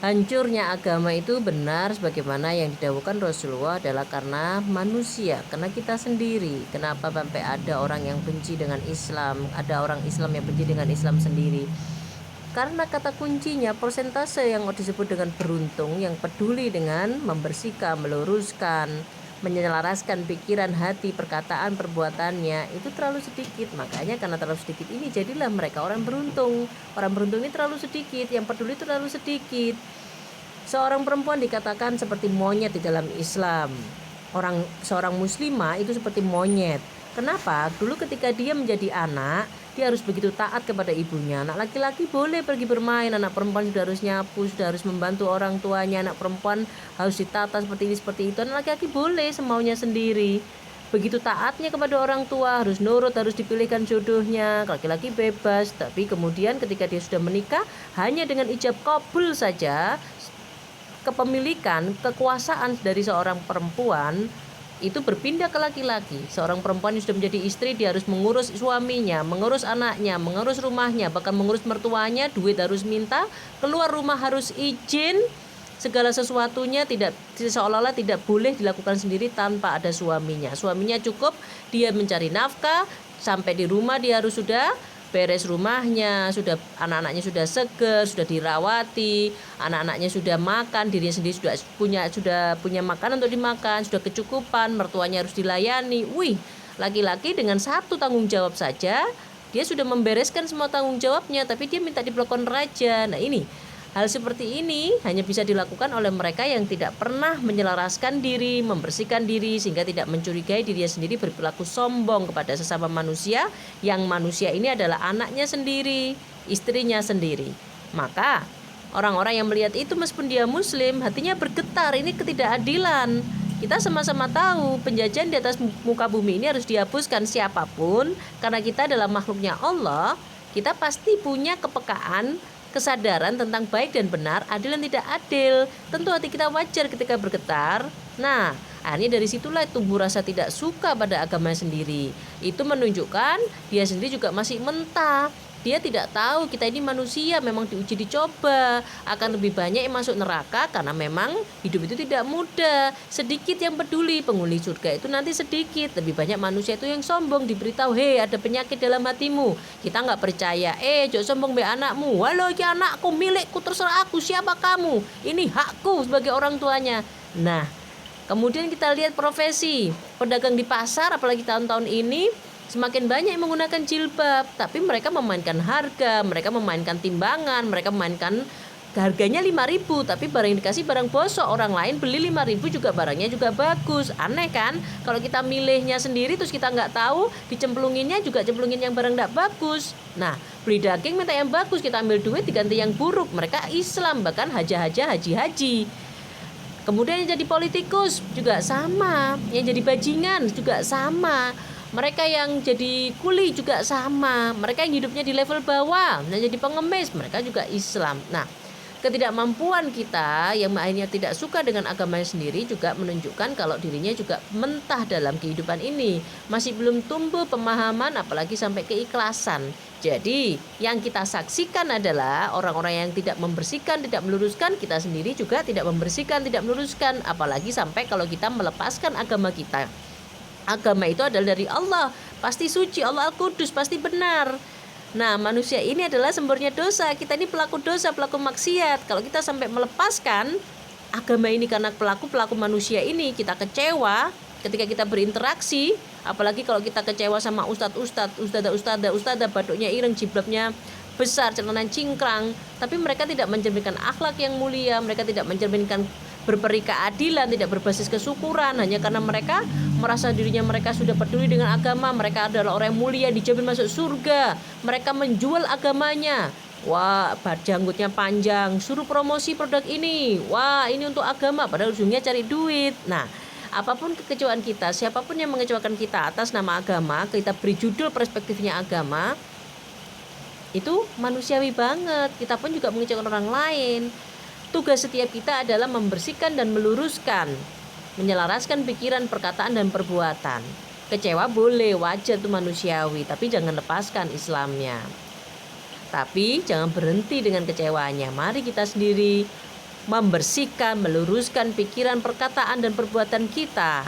Hancurnya agama itu benar sebagaimana yang didhawuhkan Rasulullah adalah karena manusia, karena kita sendiri. Kenapa sampai ada orang yang benci dengan Islam, ada orang Islam yang benci dengan Islam sendiri? Karena kata kuncinya persentase yang disebut dengan beruntung, yang peduli dengan membersihkan, meluruskan, menyelaraskan pikiran, hati, perkataan, perbuatannya itu terlalu sedikit. Makanya karena terlalu sedikit ini jadilah mereka orang beruntung. Orang beruntung ini terlalu sedikit, yang peduli itu terlalu sedikit. Seorang perempuan dikatakan seperti monyet di dalam Islam. Seorang muslimah itu seperti monyet. Kenapa? Dulu ketika dia menjadi anak, dia harus begitu taat kepada ibunya. Anak laki-laki boleh pergi bermain, anak perempuan sudah harus nyapu, sudah harus membantu orang tuanya. Anak perempuan harus ditata seperti ini, seperti itu. Anak laki-laki boleh semaunya sendiri. Begitu taatnya kepada orang tua, harus nurut, harus dipilihkan jodohnya. Laki-laki bebas, tapi kemudian ketika dia sudah menikah, hanya dengan ijab kabul saja, kepemilikan, kekuasaan dari seorang perempuan itu berpindah ke laki-laki. Seorang perempuan yang sudah menjadi istri, dia harus mengurus suaminya, mengurus anaknya, mengurus rumahnya, bahkan mengurus mertuanya. Duit harus minta, keluar rumah harus izin, segala sesuatunya tidak, seolah-olah tidak boleh dilakukan sendiri tanpa ada suaminya. Suaminya cukup dia mencari nafkah, sampai di rumah dia harus sudah beres rumahnya, sudah anak-anaknya sudah seger, sudah dirawati, anak-anaknya sudah makan, dirinya sendiri sudah punya makanan untuk dimakan, sudah kecukupan, mertuanya harus dilayani. Wih, laki-laki dengan satu tanggung jawab saja dia sudah membereskan semua tanggung jawabnya, tapi dia minta diperlakukan raja. Nah, ini hal seperti ini hanya bisa dilakukan oleh mereka yang tidak pernah menyelaraskan diri, membersihkan diri, sehingga tidak mencurigai dirinya sendiri, berperilaku sombong kepada sesama manusia, yang manusia ini adalah anaknya sendiri, istrinya sendiri. Maka orang-orang yang melihat itu meskipun dia muslim, hatinya bergetar. Ini ketidakadilan. Kita sama-sama tahu penjajahan di atas muka bumi ini harus dihapuskan. Siapapun, karena kita adalah makhluknya Allah, kita pasti punya kepekaan, kesadaran tentang baik dan benar, adil dan tidak adil. Tentu hati kita wajar ketika bergetar. Nah, akhirnya dari situlah tumbuh rasa tidak suka pada agama sendiri. Itu menunjukkan dia sendiri juga masih mentah. Dia tidak tahu kita ini manusia, memang diuji dicoba. Akan lebih banyak yang masuk neraka karena memang hidup itu tidak mudah. Sedikit yang peduli, penghuni surga itu nanti sedikit. Lebih banyak manusia itu yang sombong, diberitahu, hei ada penyakit dalam hatimu, kita nggak percaya. Jangan sombong be anakmu. Walau ya anakku, milikku, terserah aku, siapa kamu, ini hakku sebagai orang tuanya. Nah, kemudian kita lihat profesi pedagang di pasar, apalagi tahun-tahun ini semakin banyak yang menggunakan jilbab, tapi mereka memainkan harga, mereka memainkan timbangan, mereka memainkan harganya 5.000, tapi barang yang dikasih barang bosok. Orang lain beli 5.000 juga barangnya juga bagus. Aneh kan? Kalau kita milihnya sendiri terus kita nggak tahu, dicemplunginnya juga cemplungin yang barang nggak bagus. Nah, beli daging minta yang bagus, kita ambil duit diganti yang buruk. Mereka Islam, bahkan haja-haja, haji-haji. Kemudian yang jadi politikus juga sama, yang jadi bajingan juga sama. Mereka yang jadi kuli juga sama. Mereka yang hidupnya di level bawah, yang jadi pengemis, mereka juga Islam. Nah, ketidakmampuan kita yang akhirnya tidak suka dengan agamanya sendiri juga menunjukkan kalau dirinya juga mentah dalam kehidupan ini. Masih belum tumbuh pemahaman, apalagi sampai keikhlasan. Jadi yang kita saksikan adalah orang-orang yang tidak membersihkan, tidak meluruskan. Kita sendiri juga tidak membersihkan, tidak meluruskan. Apalagi sampai kalau kita melepaskan agama kita. Agama itu adalah dari Allah, pasti suci, Allah Al-Qudus, pasti benar. Nah, manusia ini adalah sumbernya dosa. Kita ini pelaku dosa, pelaku maksiat. Kalau kita sampai melepaskan agama ini karena pelaku manusia ini, kita kecewa ketika kita berinteraksi. Apalagi kalau kita kecewa sama ustadzah, batuknya ireng, jilbabnya besar, celana cingkrang, tapi mereka tidak mencerminkan akhlak yang mulia, mereka tidak mencerminkan berperi keadilan, tidak berbasis kesyukuran. Hanya karena mereka merasa dirinya mereka sudah peduli dengan agama, mereka adalah orang yang mulia, dijamin masuk surga, mereka menjual agamanya. Wah, janggutnya panjang, suruh promosi produk ini, wah ini untuk agama, padahal ujungnya cari duit. Nah, apapun kekecewaan kita, siapapun yang mengecewakan kita atas nama agama, kita beri judul perspektifnya agama, itu manusiawi banget. Kita pun juga mengecewakan orang lain. Tugas setiap kita adalah membersihkan dan meluruskan, menyelaraskan pikiran, perkataan, dan perbuatan. Kecewa boleh, wajar, itu manusiawi, tapi jangan lepaskan Islamnya. Tapi jangan berhenti dengan kecewanya. Mari kita sendiri membersihkan, meluruskan pikiran, perkataan, dan perbuatan kita.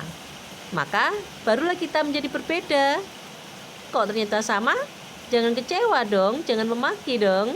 Maka barulah kita menjadi berbeda. Kok ternyata sama? Jangan kecewa dong, jangan memaki dong.